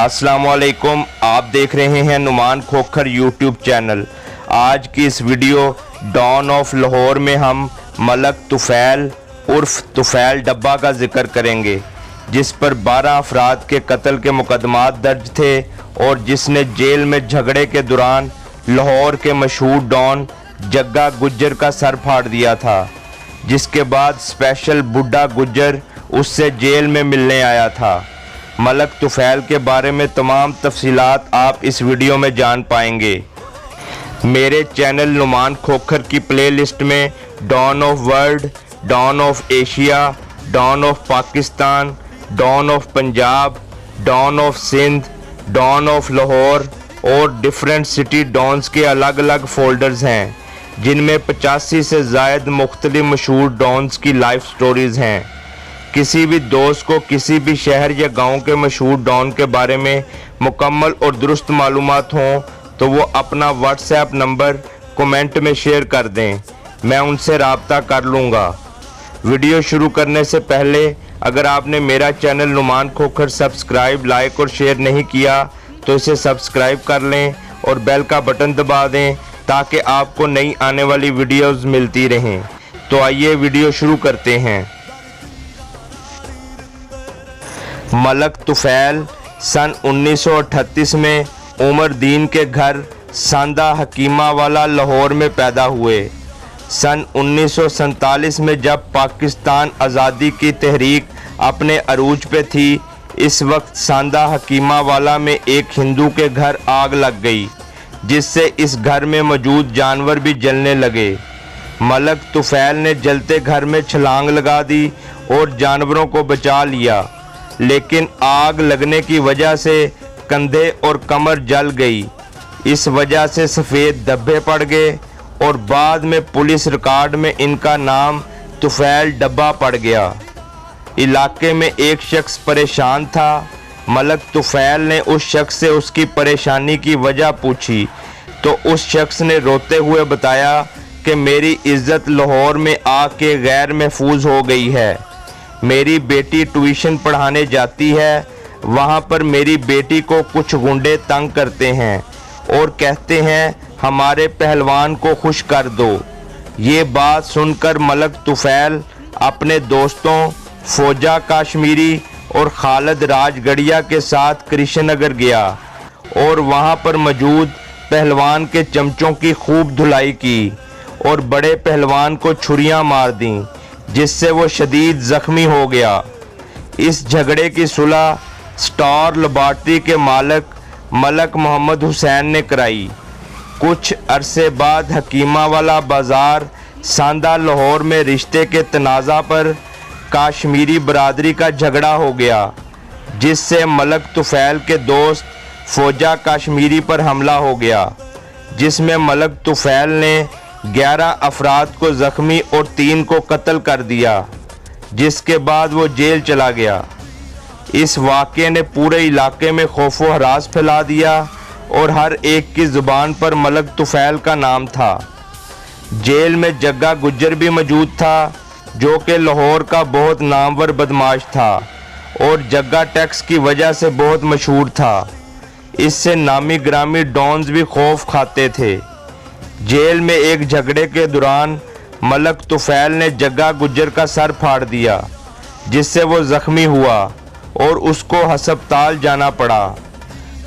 अस्सलाम वालेकुम। आप देख रहे हैं नुमान खोखर यूट्यूब चैनल। आज की इस वीडियो डॉन ऑफ लाहौर में हम मलक तुफैल उर्फ तुफैल डब्बा का जिक्र करेंगे, जिस पर 12 अफराद के कत्ल के मुकदमात दर्ज थे और जिसने जेल में झगड़े के दौरान लाहौर के मशहूर डॉन जग्गा गुज्जर का सर फाड़ दिया था, जिसके बाद स्पेशल बुड्ढा गुज्जर उससे जेल में मिलने आया था। मलक तुफैल के बारे में तमाम तफसीलात आप इस वीडियो में जान पाएंगे। मेरे चैनल नुमान खोखर की प्लेलिस्ट में don of world, don of Asia, don of Pakistan, don of Punjab, don of Sindh, don of Lahore और डिफरेंट सिटी डॉन्स के अलग अलग फोल्डर्स हैं, जिनमें 85 से ज़ायद मुख्तलिफ मशहूर डॉन्स की लाइफ स्टोरीज़ हैं। किसी भी दोस्त को किसी भी शहर या गांव के मशहूर डॉन के बारे में मुकम्मल और दुरुस्त मालूमात हों तो वो अपना व्हाट्सएप नंबर कमेंट में शेयर कर दें, मैं उनसे रब्ता कर लूँगा। वीडियो शुरू करने से पहले अगर आपने मेरा channel Numan Khokhar subscribe, like और शेयर नहीं किया तो इसे सब्सक्राइब कर लें और बेल का बटन दबा दें ताकि आपको नई आने वाली वीडियोस मिलती रहें। तो आइए वीडियो शुरू करते हैं। मलक तुफैल सन 1938 में उमर दीन के घर सांदा हकीमा वाला लाहौर में पैदा हुए। सन 1947 में जब पाकिस्तान आज़ादी की तहरीक अपने अरूज पे थी, इस वक्त सांदा हकीमा वाला में एक हिंदू के घर आग लग गई, जिससे इस घर में मौजूद जानवर भी जलने लगे। मलक तुफैल ने जलते घर में छलांग लगा दी और जानवरों को बचा लिया, लेकिन आग लगने की वजह से कंधे और कमर जल गई। इस वजह से सफ़ेद धब्बे पड़ गए और बाद में पुलिस रिकॉर्ड में इनका नाम तुफैल डब्बा पड़ गया। इलाके में एक शख्स परेशान था। मलक तुफैल ने उस शख्स से उसकी परेशानी की वजह पूछी तो उस शख्स ने रोते हुए बताया कि मेरी इज्जत लाहौर में आके गैर महफूज हो गई है। मेरी बेटी ट्यूशन पढ़ाने जाती है, वहाँ पर मेरी बेटी को कुछ गुंडे तंग करते हैं और कहते हैं हमारे पहलवान को खुश कर दो। ये बात सुनकर मलक तुफैल अपने दोस्तों फौजा काश्मीरी और खालिद राजगढ़िया के साथ कृष्णनगर गया और वहाँ पर मौजूद पहलवान के चमचों की खूब धुलाई की और बड़े पहलवान को छुरियाँ मार दीं, जिससे वो शदीद ज़ख्मी हो गया। इस झगड़े की सुलह स्टार लेबॉरेटरी के मालिक मलक मोहम्मद हुसैन ने कराई। कुछ अरसे बाद हकीमा वाला बाज़ार सांदा लाहौर में रिश्ते के तनाज़ा पर काश्मीरी बरादरी का झगड़ा हो गया, जिससे मलक तुफैल के दोस्त फौजा काश्मीरी पर हमला हो गया, जिसमें मलक तुफैल ने 11 अफराद को ज़ख्मी और 3 को कत्ल कर दिया, जिसके बाद वो जेल चला गया। इस वाक़े ने पूरे इलाके में खौफ व हरास फैला दिया और हर एक की ज़ुबान पर मलक तुफैल का नाम था। जेल में जग्गा गुज्जर भी मौजूद था, जो कि लाहौर का बहुत नामवर बदमाश था और जग्गा टैक्स की वजह से बहुत मशहूर था। इससे नामी ग्रामी डॉन्स भी खौफ खाते थे। जेल में एक झगड़े के दौरान मलक तुफैल ने जग्गा गुज्जर का सर फाड़ दिया, जिससे वो ज़ख्मी हुआ और उसको हस्पताल जाना पड़ा।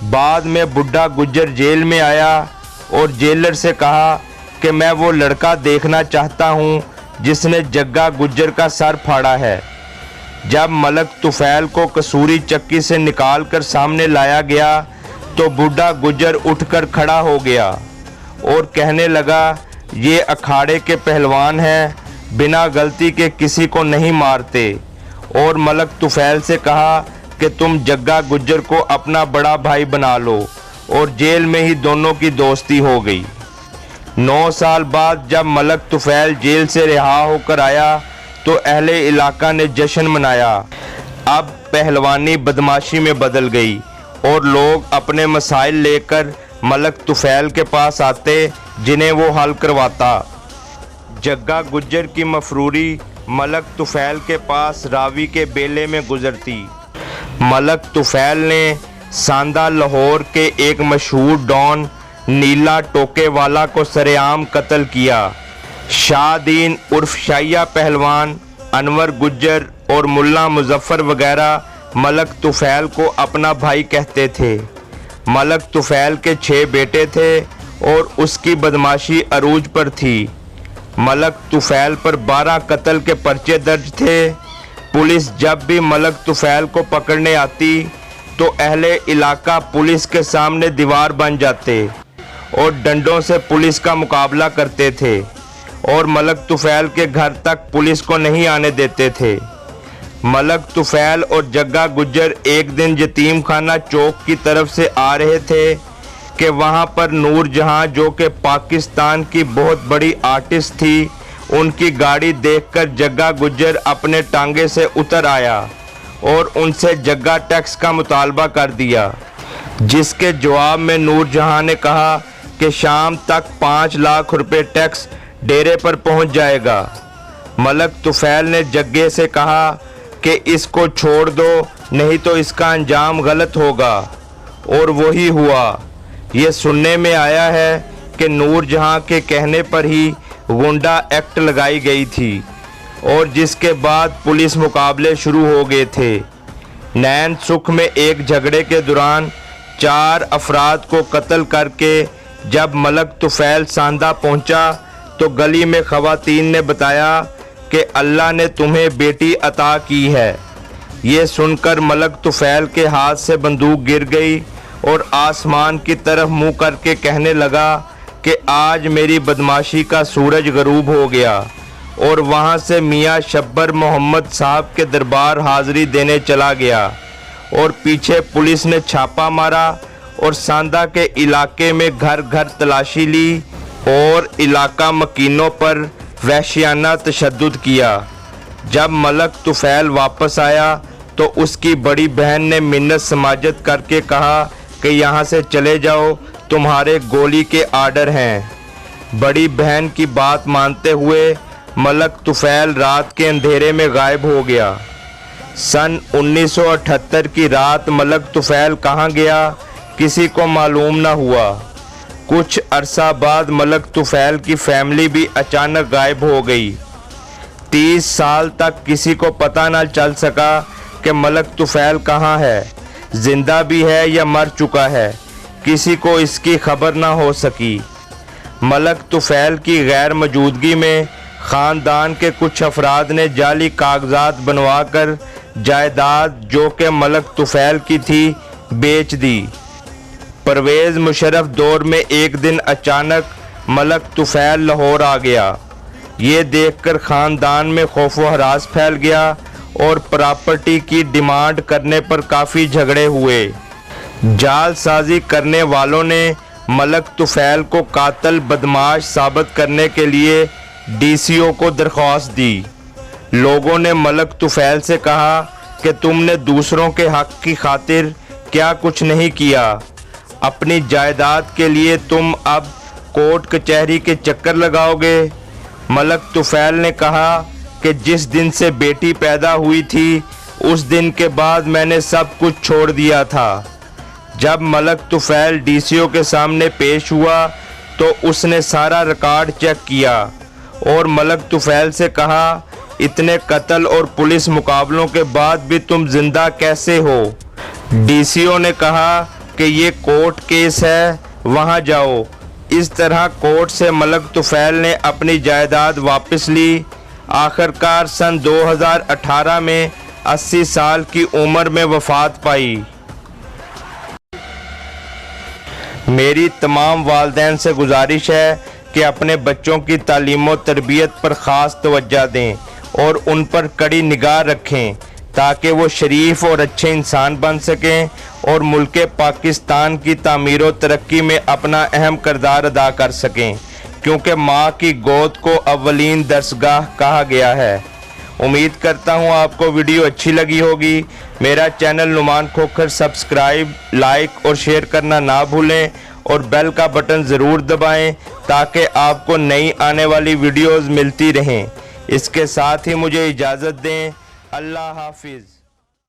बाद में बुड्ढा गुज्जर जेल में आया और जेलर से कहा कि मैं वो लड़का देखना चाहता हूँ जिसने जग्गा गुज्जर का सर फाड़ा है। जब मलक तुफैल को कसूरी चक्की से निकाल कर सामने लाया गया तो बुड्ढा गुज्जर उठकर खड़ा हो गया और कहने लगा, ये अखाड़े के पहलवान हैं, बिना गलती के किसी को नहीं मारते। और मलक तुफैल से कहा कि तुम जग्गा गुज्जर को अपना बड़ा भाई बना लो और जेल में ही दोनों की दोस्ती हो गई। 9 साल बाद जब मलक तुफैल जेल से रिहा होकर आया तो अहले इलाका ने जश्न मनाया। अब पहलवानी बदमाशी में बदल गई और लोग अपने मसाइल लेकर मलक तुफैल के पास आते, जिन्हें वो हल करवाता। जग्गा गुज्जर की मफरूरी मलक तुफैल के पास रावी के बेले में गुजरती। मलक तुफैल ने सांदा लाहौर के एक मशहूर डॉन नीला टोकेवाला को सरेआम कत्ल किया। शाहदीन उर्फ शाहिया पहलवान, अनवर गुज्जर और मुल्ला मुजफ्फर वगैरह मलक तुफैल को अपना भाई कहते थे। मलक तुफैल के 6 बेटे थे और उसकी बदमाशी अरूज पर थी। मलक तुफैल पर 12 कत्ल के पर्चे दर्ज थे। पुलिस जब भी मलक तुफैल को पकड़ने आती तो अहले इलाका पुलिस के सामने दीवार बन जाते और डंडों से पुलिस का मुकाबला करते थे और मलक तुफैल के घर तक पुलिस को नहीं आने देते थे। मलक तुफैल और जग्गा गुज्जर एक दिन यतीम खाना चौक की तरफ से आ रहे थे कि वहां पर नूर जहां, जो कि पाकिस्तान की बहुत बड़ी आर्टिस्ट थी, उनकी गाड़ी देखकर जग्गा गुज्जर अपने टांगे से उतर आया और उनसे जग्गा टैक्स का मुतालबा कर दिया, जिसके जवाब में नूर जहां ने कहा कि शाम तक 5 लाख रुपए टैक्स डेरे पर पहुंच जाएगा। मलक तुफैल ने जग्गे से कहा कि इसको छोड़ दो, नहीं तो इसका अंजाम गलत होगा, और वही हुआ। ये सुनने में आया है कि नूर जहां के कहने पर ही गुंडा एक्ट लगाई गई थी और जिसके बाद पुलिस मुकाबले शुरू हो गए थे। नैन सुख में एक झगड़े के दौरान 4 अफराद को कत्ल करके जब मलक तुफैल सांदा पहुंचा तो गली में खवातीन ने बताया कि अल्लाह ने तुम्हें बेटी अता की है। ये सुनकर मलक तुफैल के हाथ से बंदूक गिर गई और आसमान की तरफ मुंह करके कहने लगा कि आज मेरी बदमाशी का सूरज गरूब हो गया, और वहां से मियाँ शब्बर मोहम्मद साहब के दरबार हाजिरी देने चला गया और पीछे पुलिस ने छापा मारा और सांदा के इलाके में घर घर तलाशी ली और इलाका मकीनों पर वहशियाना तशद्दुद किया। जब मलक तुफैल वापस आया तो उसकी बड़ी बहन ने मिन्नत समाजत करके कहा कि यहाँ से चले जाओ, तुम्हारे गोली के आर्डर हैं। बड़ी बहन की बात मानते हुए मलक तुफैल रात के अंधेरे में गायब हो गया। सन 1978 की रात मलक तुफैल कहाँ गया किसी को मालूम न हुआ। कुछ अरसा बाद मलक तुफैल की फैमिली भी अचानक गायब हो गई। 30 साल तक किसी को पता न चल सका कि मलक तुफैल कहाँ है, जिंदा भी है या मर चुका है। किसी को इसकी खबर ना हो सकी। मलक तुफैल की गैर मौजूदगी में ख़ानदान के कुछ अफराद ने जाली कागजात बनवाकर जायदाद जो कि मलक तुफैल की थी बेच दी। परवेज़ मुशर्रफ दौर में एक दिन अचानक मलक तुफैल लाहौर आ गया। ये देखकर ख़ानदान में खौफ व हरास फैल गया और प्रॉपर्टी की डिमांड करने पर काफ़ी झगड़े हुए। जालसाजी करने वालों ने मलक तुफैल को कातिल बदमाश साबित करने के लिए डीसीओ को दरख्वास्त दी। लोगों ने मलक तुफैल से कहा कि तुमने दूसरों के हक की खातिर क्या कुछ नहीं किया, अपनी जायदाद के लिए तुम अब कोर्ट कचहरी के चक्कर लगाओगे। मलक तुफैल ने कहा कि जिस दिन से बेटी पैदा हुई थी उस दिन के बाद मैंने सब कुछ छोड़ दिया था। जब मलक तुफैल डीसीओ के सामने पेश हुआ तो उसने सारा रिकॉर्ड चेक किया और मलक तुफैल से कहा, इतने कत्ल और पुलिस मुकाबलों के बाद भी तुम जिंदा कैसे हो। डीसीओ ने कहा कि ये कोर्ट केस है, वहां जाओ। इस तरह कोर्ट से मलक तुफैल ने अपनी जायदाद वापस ली। आखिरकार सन 2018 में 80 साल की उम्र में वफात पाई। मेरी तमाम वालिदैन से गुजारिश है कि अपने बच्चों की तालीम व तरबियत पर ख़ास तवज्जो दें और उन पर कड़ी निगाह रखें ताकि वो शरीफ और अच्छे इंसान बन सकें और मुल्क पाकिस्तान की तामीर व तरक्की में अपना अहम किरदार अदा कर सकें, क्योंकि माँ की गोद को अव्वलीन दरसगाह कहा गया है। उम्मीद करता हूँ आपको वीडियो अच्छी लगी होगी। मेरा channel Numan Khokhar subscribe, like और शेयर करना ना भूलें और बेल का बटन ज़रूर दबाएं ताकि आपको नई आने वाली वीडियोज़ मिलती रहें। इसके साथ ही मुझे इजाज़त दें। अल्लाह हाफिज़।